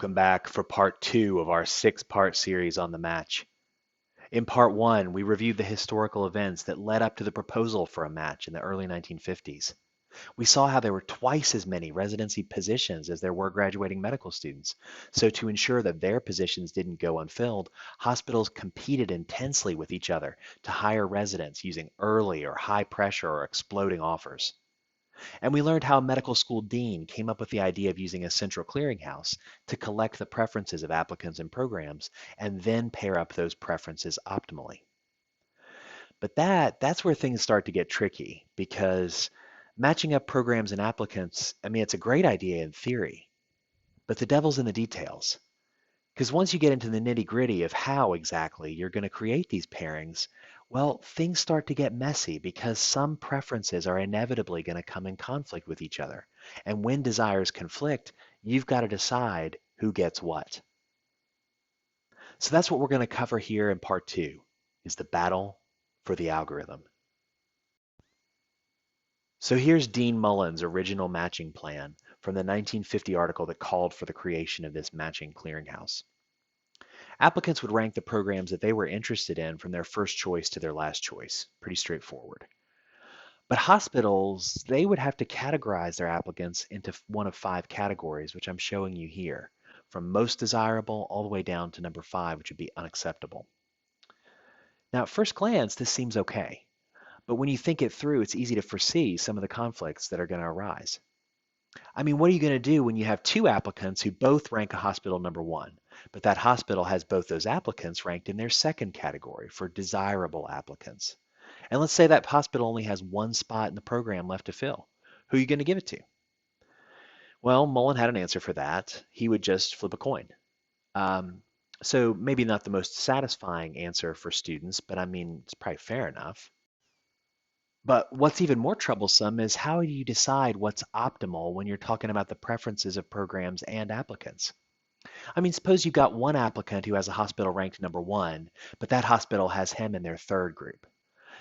Welcome back for part two of our six-part series on the match. In part one, we reviewed the historical events that led up to the proposal for a match in the early 1950s. We saw how there were twice as many residency positions as there were graduating medical students. So to ensure that their positions didn't go unfilled, hospitals competed intensely with each other to hire residents using early or high pressure or exploding offers. And we learned how a medical school dean came up with the idea of using a central clearinghouse to collect the preferences of applicants and programs and then pair up those preferences optimally. But that's where things start to get tricky because matching up programs and applicants, I mean, it's a great idea in theory, but the devil's in the details. Because once you get into the nitty-gritty of how exactly you're going to create these pairings, well, things start to get messy because some preferences are inevitably going to come in conflict with each other. And when desires conflict, you've got to decide who gets what. So that's what we're going to cover here in part two, is the battle for the algorithm. So here's Dean Mullen's original matching plan from the 1950 article that called for the creation of this matching clearinghouse. Applicants would rank the programs that they were interested in from their first choice to their last choice. Pretty straightforward. But hospitals, they would have to categorize their applicants into one of five categories, which I'm showing you here, from most desirable all the way down to number 5, which would be unacceptable. Now, at first glance, this seems okay. But when you think it through, it's easy to foresee some of the conflicts that are going to arise. I mean, what are you going to do when you have two applicants who both rank a hospital number 1, but that hospital has both those applicants ranked in their second category for desirable applicants? And let's say that hospital only has one spot in the program left to fill. Who are you going to give it to? Well, Mullen had an answer for that. He would just flip a coin. So maybe not the most satisfying answer for students, but I mean, it's probably fair enough. But what's even more troublesome is how do you decide what's optimal when you're talking about the preferences of programs and applicants? I mean, suppose you've got one applicant who has a hospital ranked number 1, but that hospital has him in their third group.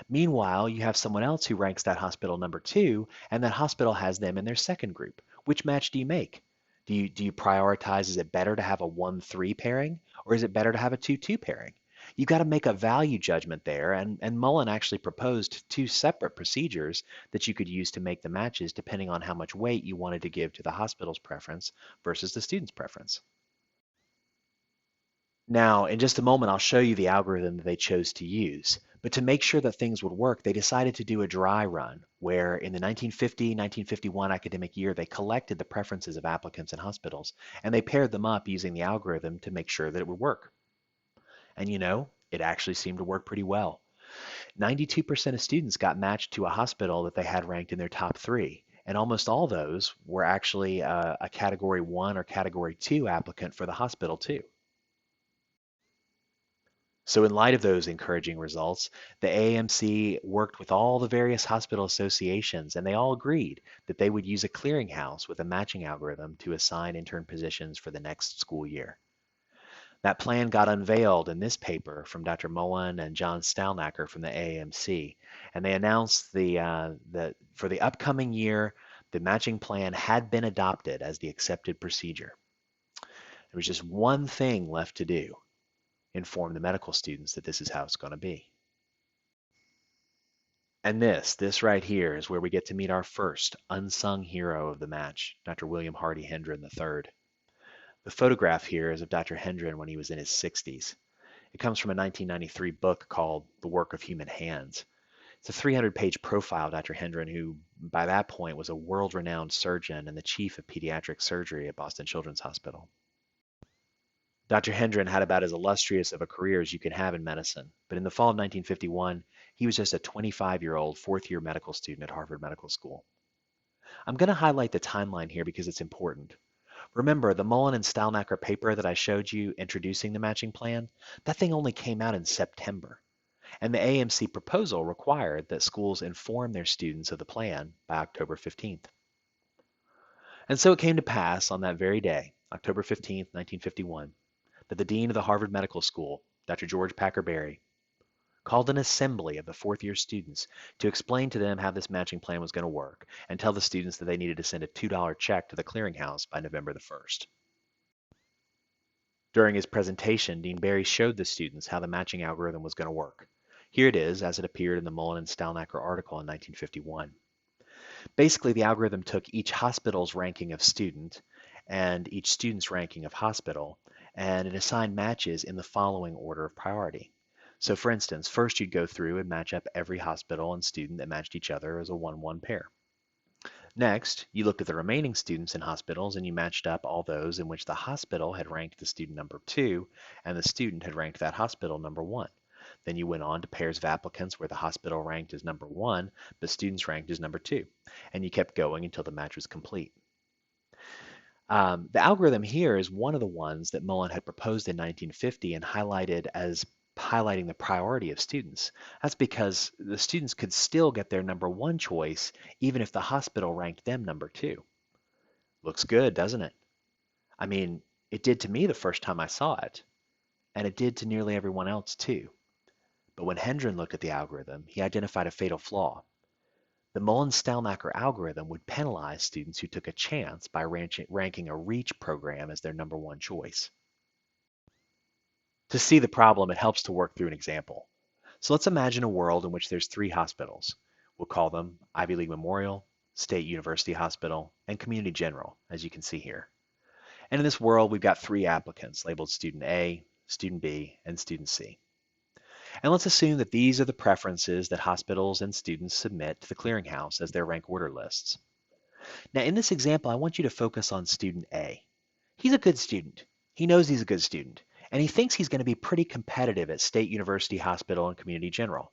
Meanwhile, you have someone else who ranks that hospital number 2, and that hospital has them in their second group. Which match do you make? Do you prioritize, is it better to have a 1-3 pairing, or is it better to have a 2-2 pairing? You've got to make a value judgment there, and Mullen actually proposed 2 separate procedures that you could use to make the matches depending on how much weight you wanted to give to the hospital's preference versus the student's preference. Now, in just a moment, I'll show you the algorithm that they chose to use. But to make sure that things would work, they decided to do a dry run, where in the 1950-1951 academic year, they collected the preferences of applicants and hospitals, and they paired them up using the algorithm to make sure that it would work. And you know, it actually seemed to work pretty well. 92% of students got matched to a hospital that they had ranked in their top 3, and almost all those were actually a Category 1 or Category 2 applicant for the hospital too. So in light of those encouraging results, the AMC worked with all the various hospital associations, and they all agreed that they would use a clearinghouse with a matching algorithm to assign intern positions for the next school year. That plan got unveiled in this paper from Dr. Mullen and John Stalnaker from the AMC, and they announced that for the upcoming year, the matching plan had been adopted as the accepted procedure. There was just one thing left to do: inform the medical students that this is how it's going to be. And this right here is where we get to meet our first unsung hero of the match, Dr. William Hardy Hendren III. The photograph here is of Dr. Hendren when he was in his 60s. It comes from a 1993 book called The Work of Human Hands. It's a 300-page profile of Dr. Hendren, who by that point was a world-renowned surgeon and the chief of pediatric surgery at Boston Children's Hospital. Dr. Hendren had about as illustrious of a career as you can have in medicine, but in the fall of 1951, he was just a 25-year-old fourth-year medical student at Harvard Medical School. I'm going to highlight the timeline here because it's important. Remember, the Mullen and Stalnaker paper that I showed you introducing the matching plan, that thing only came out in September. And the AMC proposal required that schools inform their students of the plan by October 15th. And so it came to pass on that very day, October 15th, 1951, that the dean of the Harvard Medical School, Dr. George Packer Berry, called an assembly of the fourth-year students to explain to them how this matching plan was going to work and tell the students that they needed to send a $2 check to the clearinghouse by November the 1st. During his presentation, Dean Barry showed the students how the matching algorithm was going to work. Here it is as it appeared in the Mullen and Stalnaker article in 1951. Basically, the algorithm took each hospital's ranking of student and each student's ranking of hospital, and it assigned matches in the following order of priority. So for instance, first you'd go through and match up every hospital and student that matched each other as a 1-1 pair. Next, you looked at the remaining students in hospitals and you matched up all those in which the hospital had ranked the student number 2 and the student had ranked that hospital number 1. Then you went on to pairs of applicants where the hospital ranked as number 1, but students ranked as number 2. And you kept going until the match was complete. The algorithm here is one of the ones that Mullen had proposed in 1950 and highlighted as highlighting the priority of students. That's because the students could still get their number 1 choice even if the hospital ranked them number 2. Looks good, doesn't it? I mean, it did to me the first time I saw it, and it did to nearly everyone else too. But when Hendren looked at the algorithm, he identified a fatal flaw. The Mullen-Stalnaker algorithm would penalize students who took a chance by ranking a reach program as their number 1 choice. To see the problem, it helps to work through an example. So let's imagine a world in which there's 3 hospitals. We'll call them Ivy League Memorial, State University Hospital, and Community General, as you can see here. And in this world, we've got 3 applicants labeled Student A, Student B, and Student C. And let's assume that these are the preferences that hospitals and students submit to the clearinghouse as their rank order lists. Now, in this example, I want you to focus on Student A. He's a good student. He knows he's a good student, and he thinks he's going to be pretty competitive at State University Hospital and Community General.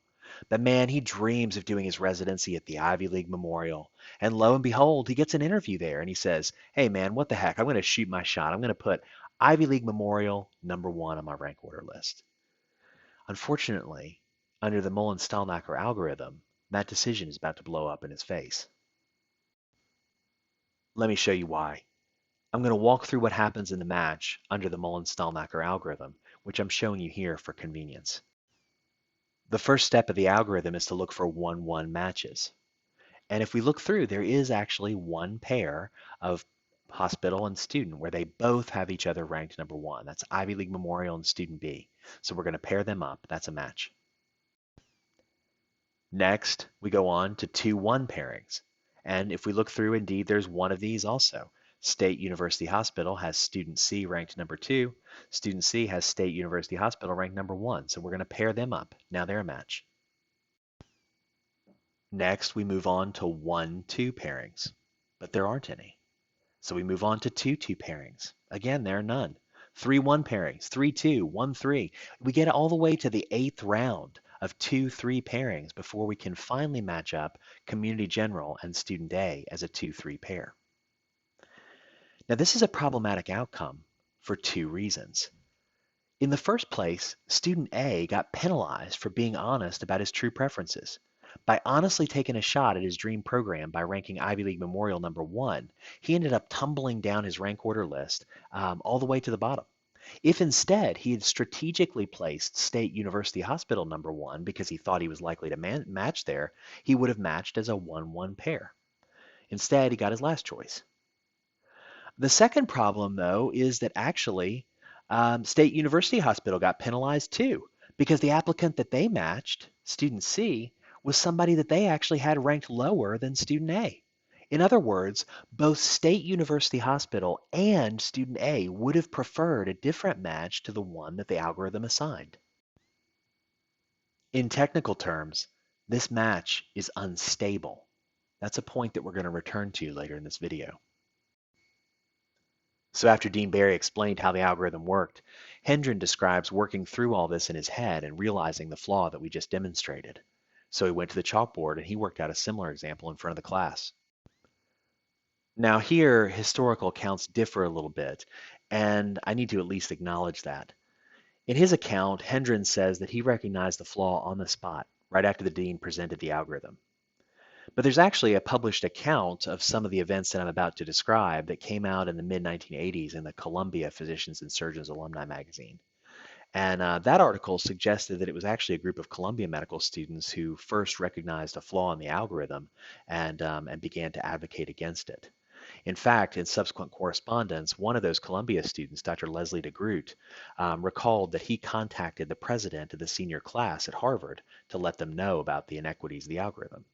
But man, he dreams of doing his residency at the Ivy League Memorial. And lo and behold, he gets an interview there and he says, hey man, what the heck? I'm going to shoot my shot. I'm going to put Ivy League Memorial number 1 on my rank order list. Unfortunately, under the Mullen-Stalnaker algorithm, that decision is about to blow up in his face. Let me show you why. I'm going to walk through what happens in the match under the Mullen-Stalnaker algorithm, which I'm showing you here for convenience. The first step of the algorithm is to look for 1-1 matches. And if we look through, there is actually one pair of hospital and student where they both have each other ranked number 1. That's Ivy League Memorial and Student B. So we're going to pair them up. That's a match. Next, we go on to 2-1 pairings. And if we look through, indeed, there's one of these also. State University Hospital has Student C ranked number 2. Student C has State University Hospital ranked number 1. So we're going to pair them up. Now they're a match. Next, we move on to 1-2 pairings, but there aren't any. So we move on to 2-2 pairings. Again, there are none. 3-1 pairings, 3-2, 1-3. We get all the way to the 8th round of 2-3 pairings before we can finally match up Community General and Student A as a 2-3 pair. Now, this is a problematic outcome for 2 reasons. In the first place, Student A got penalized for being honest about his true preferences. By honestly taking a shot at his dream program by ranking Ivy League Memorial number 1, he ended up tumbling down his rank order list all the way to the bottom. If instead he had strategically placed State University Hospital number 1 because he thought he was likely to match there, he would have matched as a 1-1 pair. Instead, he got his last choice. The second problem, though, is that actually State University Hospital got penalized too because the applicant that they matched, Student C, was somebody that they actually had ranked lower than Student A. In other words, both State University Hospital and Student A would have preferred a different match to the one that the algorithm assigned. In technical terms, this match is unstable. That's a point that we're going to return to later in this video. So after Dean Barry explained how the algorithm worked, Hendren describes working through all this in his head and realizing the flaw that we just demonstrated. So he went to the chalkboard and he worked out a similar example in front of the class. Now here, historical accounts differ a little bit, and I need to at least acknowledge that. In his account, Hendren says that he recognized the flaw on the spot, right after the dean presented the algorithm. But there's actually a published account of some of the events that I'm about to describe that came out in the mid-1980s in the Columbia Physicians and Surgeons Alumni Magazine. And that article suggested that it was actually a group of Columbia medical students who first recognized a flaw in the algorithm and began to advocate against it. In fact, in subsequent correspondence, one of those Columbia students, Dr. Leslie DeGroot, recalled that he contacted the president of the senior class at Harvard to let them know about the inequities of the algorithm.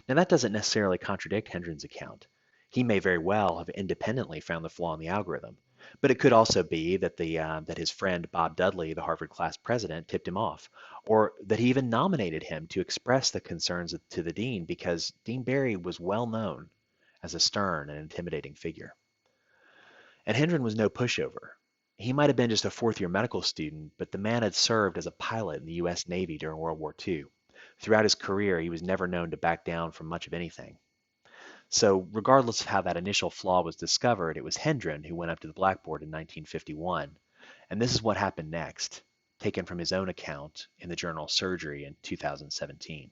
Now, that doesn't necessarily contradict Hendren's account. He may very well have independently found the flaw in the algorithm, but it could also be that that his friend Bob Dudley, the Harvard class president, tipped him off, or that he even nominated him to express the concerns to the dean because Dean Barry was well known as a stern and intimidating figure. And Hendren was no pushover. He might have been just a fourth-year medical student, but the man had served as a pilot in the U.S. Navy during World War II. Throughout his career, he was never known to back down from much of anything. So regardless of how that initial flaw was discovered, it was Hendren who went up to the blackboard in 1951. And this is what happened next, taken from his own account in the journal Surgery in 2017.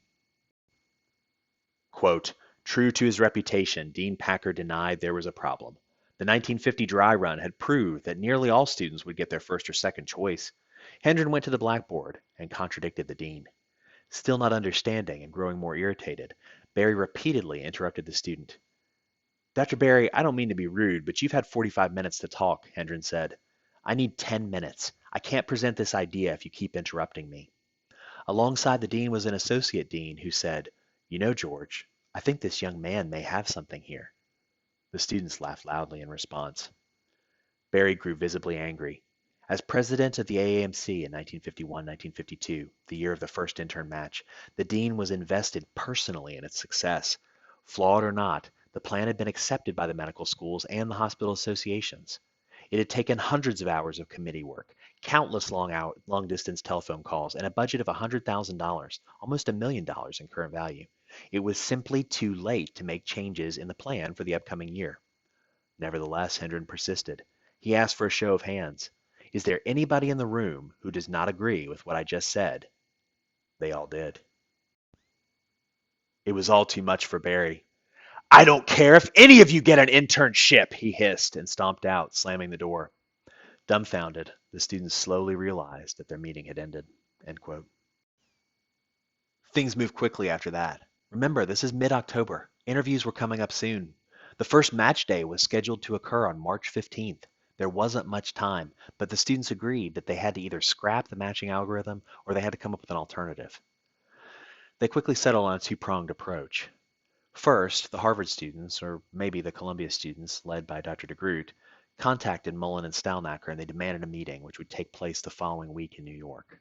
Quote, true to his reputation, Dean Packer denied there was a problem. The 1950 dry run had proved that nearly all students would get their first or second choice. Hendren went to the blackboard and contradicted the dean. Still not understanding and growing more irritated, Barry repeatedly interrupted the student. Dr. Barry, I don't mean to be rude, but you've had 45 minutes to talk, Hendren said. I need 10 minutes. I can't present this idea if you keep interrupting me. Alongside the dean was an associate dean who said, you know, George, I think this young man may have something here. The students laughed loudly in response. Barry grew visibly angry. As president of the AAMC in 1951-1952, the year of the first intern match, the dean was invested personally in its success. Flawed or not, the plan had been accepted by the medical schools and the hospital associations. It had taken hundreds of hours of committee work, countless long-distance telephone calls, and a budget of $100,000, almost $1 million in current value. It was simply too late to make changes in the plan for the upcoming year. Nevertheless, Hendren persisted. He asked for a show of hands. Is there anybody in the room who does not agree with what I just said? They all did. It was all too much for Barry. I don't care if any of you get an internship, he hissed and stomped out, slamming the door. Dumbfounded, the students slowly realized that their meeting had ended. End quote. Things moved quickly after that. Remember, this is mid-October. Interviews were coming up soon. The first match day was scheduled to occur on March 15th. There wasn't much time, but the students agreed that they had to either scrap the matching algorithm or they had to come up with an alternative. They quickly settled on a two-pronged approach. First, the Harvard students, or maybe the Columbia students, led by Dr. DeGroot, contacted Mullen and Stalnaker and they demanded a meeting which would take place the following week in New York.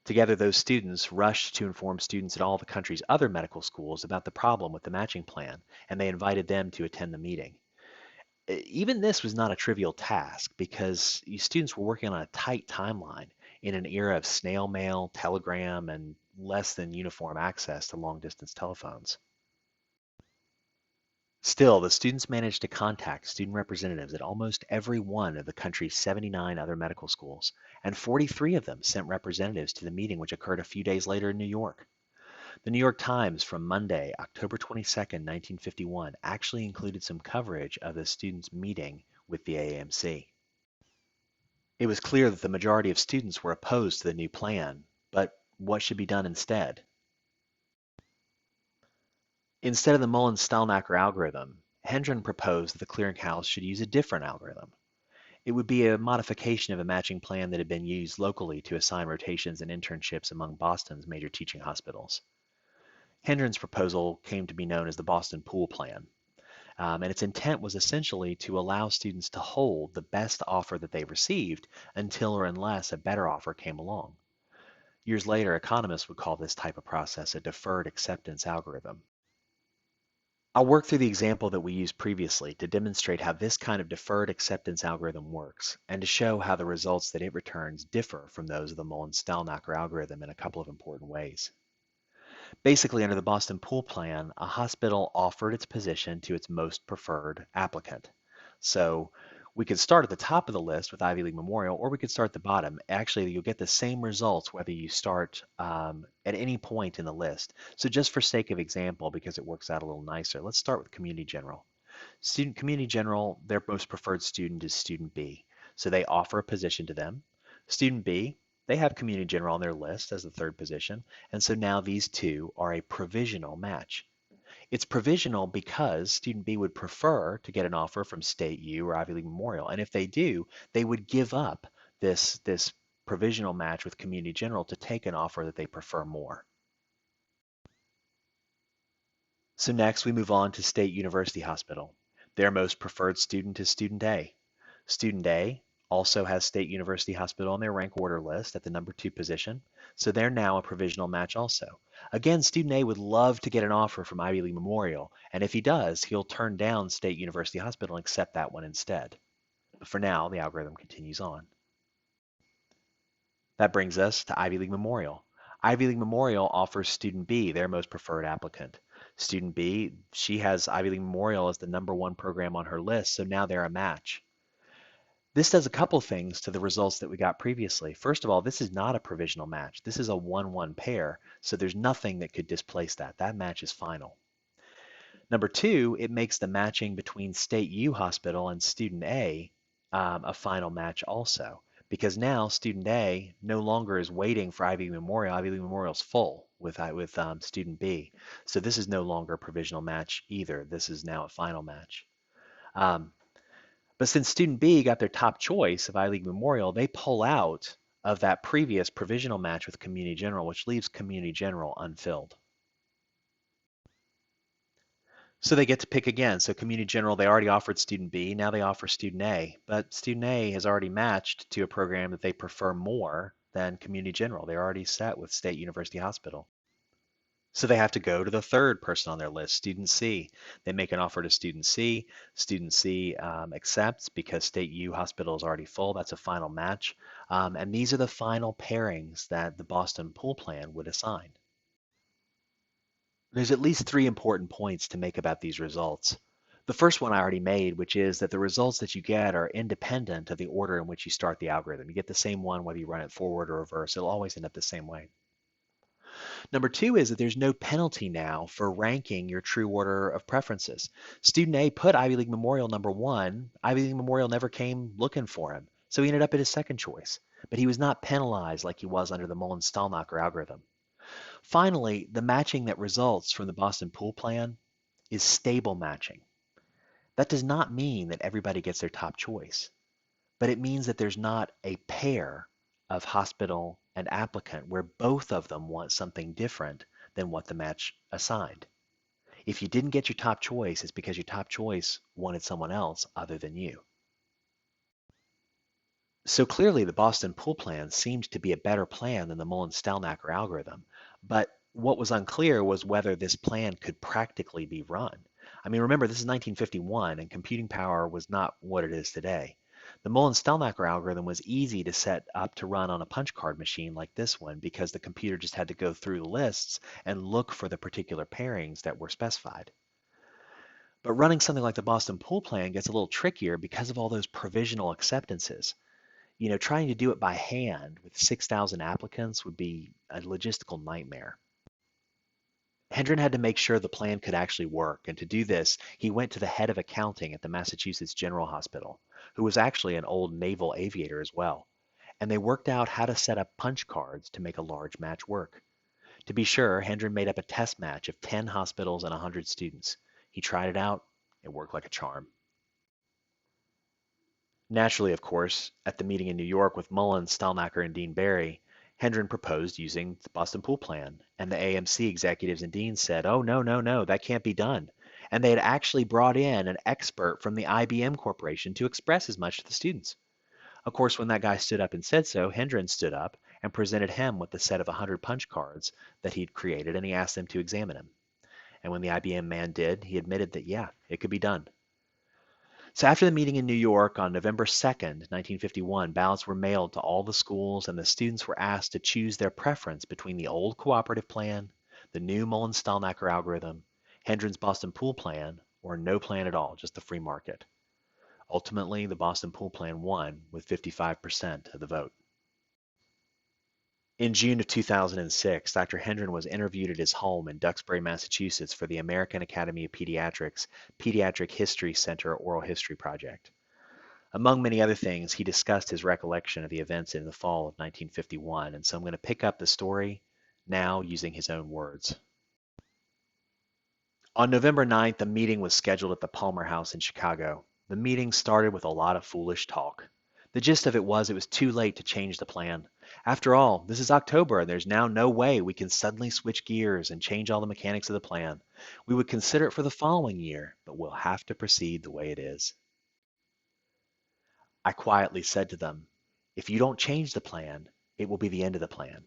Together, those students rushed to inform students at all the country's other medical schools about the problem with the matching plan, and they invited them to attend the meeting. Even this was not a trivial task because students were working on a tight timeline in an era of snail mail, telegram, and less than uniform access to long-distance telephones. Still, the students managed to contact student representatives at almost every one of the country's 79 other medical schools, and 43 of them sent representatives to the meeting which occurred a few days later in New York. The New York Times from Monday, October 22nd, 1951, actually included some coverage of the students' meeting with the AAMC. It was clear that the majority of students were opposed to the new plan, but what should be done instead? Instead of the Mullen-Stalnaker algorithm, Hendren proposed that the clearinghouse should use a different algorithm. It would be a modification of a matching plan that had been used locally to assign rotations and internships among Boston's major teaching hospitals. Hendren's proposal came to be known as the Boston Pool Plan, and its intent was essentially to allow students to hold the best offer that they received until or unless a better offer came along. Years later, economists would call this type of process a deferred acceptance algorithm. I'll work through the example that we used previously to demonstrate how this kind of deferred acceptance algorithm works, and to show how the results that it returns differ from those of the Mullen-Stalnaker algorithm in a couple of important ways. Basically, under the Boston Pool Plan, a hospital offered its position to its most preferred applicant. So we could start at the top of the list with Ivy League Memorial, or we could start at the bottom. Actually, you'll get the same results whether you start at any point in the list. So just for sake of example, because it works out a little nicer, let's start with Community General. Community General, their most preferred student is Student B. So they offer a position to them. Student B, they have Community General on their list as the third position, and so now these two are a provisional match. It's provisional because student B would prefer to get an offer from State U or Ivy League Memorial. And if they do, they would give up this provisional match with Community General to take an offer that they prefer more. So next we move on to State University Hospital. Their most preferred student is student A. Student A also has State University Hospital on their rank order list at the number 2 position, so they're now a provisional match also. Again, student A would love to get an offer from Ivy League Memorial, and if he does, he'll turn down State University Hospital and accept that one instead. But for now, the algorithm continues on. That brings us to Ivy League Memorial. Ivy League Memorial offers student B their most preferred applicant. Student B, she has Ivy League Memorial as the number 1 program on her list, so now they're a match. This does a couple things to the results that we got previously. First of all, this is not a provisional match. This is a 1-1 pair, so there's nothing that could displace that. That match is final. Number 2, it makes the matching between State U Hospital and student A a final match also, because now student A no longer is waiting for Ivy League Memorial. Ivy League Memorial is full with student B. So this is no longer a provisional match either. This is now a final match. But since student B got their top choice of Ivy League Memorial, they pull out of that previous provisional match with Community General, which leaves Community General unfilled. So they get to pick again. So Community General, they already offered student B, now they offer student A, but student A has already matched to a program that they prefer more than Community General. They're already set with State University Hospital. So they have to go to the third person on their list, student C. They make an offer to student C. Student C accepts because State U Hospital is already full. That's a final match. And these are the final pairings that the Boston pool plan would assign. There's at least 3 important points to make about these results. The first one I already made, which is that the results that you get are independent of the order in which you start the algorithm. You get the same one whether you run it forward or reverse. It'll always end up the same way. Number 2 is that there's no penalty now for ranking your true order of preferences. Student A put Ivy League Memorial number 1. Ivy League Memorial never came looking for him, so he ended up at his second choice. But he was not penalized like he was under the Mullen Stalnaker algorithm. Finally, the matching that results from the Boston pool plan is stable matching. That does not mean that everybody gets their top choice, but it means that there's not a pair of hospital and applicant where both of them want something different than what the match assigned. If you didn't get your top choice, it's because your top choice wanted someone else other than you. So clearly the Boston pool plan seemed to be a better plan than the Mullen-Stalnaker algorithm, but what was unclear was whether this plan could practically be run. I mean, remember, this is 1951 and computing power was not what it is today. The Mullen-Stalnaker algorithm was easy to set up to run on a punch card machine like this one because the computer just had to go through the lists and look for the particular pairings that were specified. But running something like the Boston pool plan gets a little trickier because of all those provisional acceptances. You know, trying to do it by hand with 6,000 applicants would be a logistical nightmare. Hendren had to make sure the plan could actually work, and to do this, he went to the head of accounting at the Massachusetts General Hospital, who was actually an old naval aviator as well, and they worked out how to set up punch cards to make a large match work. To be sure, Hendren made up a test match of 10 hospitals and 100 students. He tried it out. It worked like a charm. Naturally, of course, at the meeting in New York with Mullen, Stalnaker, and Dean Barry, Hendren proposed using the Boston pool plan, and the AMC executives and deans said, oh, no, no, no, that can't be done. And they had actually brought in an expert from the IBM Corporation to express as much to the students. Of course, when that guy stood up and said so, Hendren stood up and presented him with the set of 100 punch cards that he'd created, and he asked them to examine him. And when the IBM man did, he admitted that, yeah, it could be done. So after the meeting in New York on November 2nd, 1951, ballots were mailed to all the schools and the students were asked to choose their preference between the old cooperative plan, the new Mullen-Stalnaker algorithm, Hendren's Boston pool plan, or no plan at all, just the free market. Ultimately, the Boston pool plan won with 55% of the vote. In June of 2006, Dr. Hendren was interviewed at his home in Duxbury, Massachusetts for the American Academy of Pediatrics Pediatric History Center Oral History Project. Among many other things, he discussed his recollection of the events in the fall of 1951, and so I'm going to pick up the story now using his own words. On November 9th, a meeting was scheduled at the Palmer House in Chicago. The meeting started with a lot of foolish talk. The gist of it was too late to change the plan. After all, this is October and there's now no way we can suddenly switch gears and change all the mechanics of the plan. We would consider it for the following year, but we'll have to proceed the way it is. I quietly said to them, if you don't change the plan, it will be the end of the plan.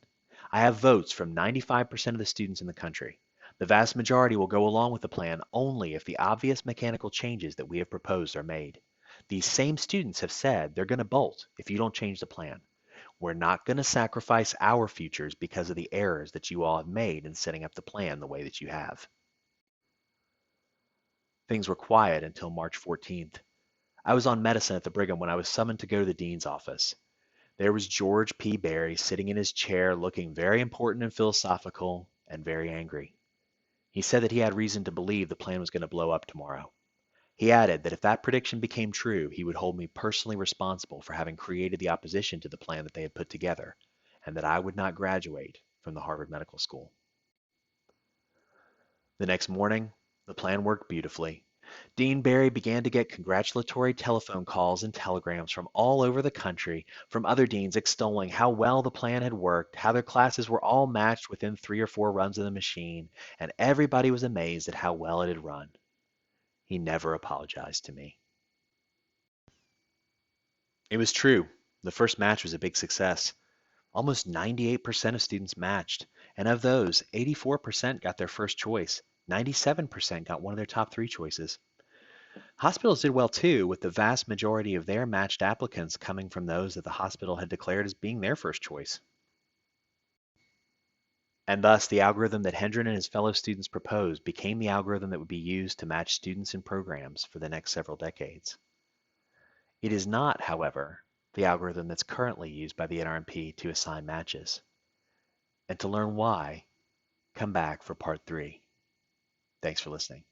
I have votes from 95% of the students in the country. The vast majority will go along with the plan only if the obvious mechanical changes that we have proposed are made. These same students have said they're going to bolt if you don't change the plan. We're not going to sacrifice our futures because of the errors that you all have made in setting up the plan the way that you have. Things were quiet until March 14th. I was on medicine at the Brigham when I was summoned to go to the dean's office. There was George P. Barry sitting in his chair looking very important and philosophical and very angry. He said that he had reason to believe the plan was going to blow up tomorrow. He added that if that prediction became true, he would hold me personally responsible for having created the opposition to the plan that they had put together, and that I would not graduate from the Harvard Medical School. The next morning, the plan worked beautifully. Dean Barry began to get congratulatory telephone calls and telegrams from all over the country from other deans extolling how well the plan had worked, how their classes were all matched within 3 or 4 runs of the machine, and everybody was amazed at how well it had run. He never apologized to me. It was true. The first match was a big success. Almost 98% of students matched, and of those, 84% got their first choice. 97% got one of their top 3 choices. Hospitals did well too, with the vast majority of their matched applicants coming from those that the hospital had declared as being their first choice. And thus, the algorithm that Hendren and his fellow students proposed became the algorithm that would be used to match students in programs for the next several decades. It is not, however, the algorithm that's currently used by the NRMP to assign matches. And to learn why, come back for part 3. Thanks for listening.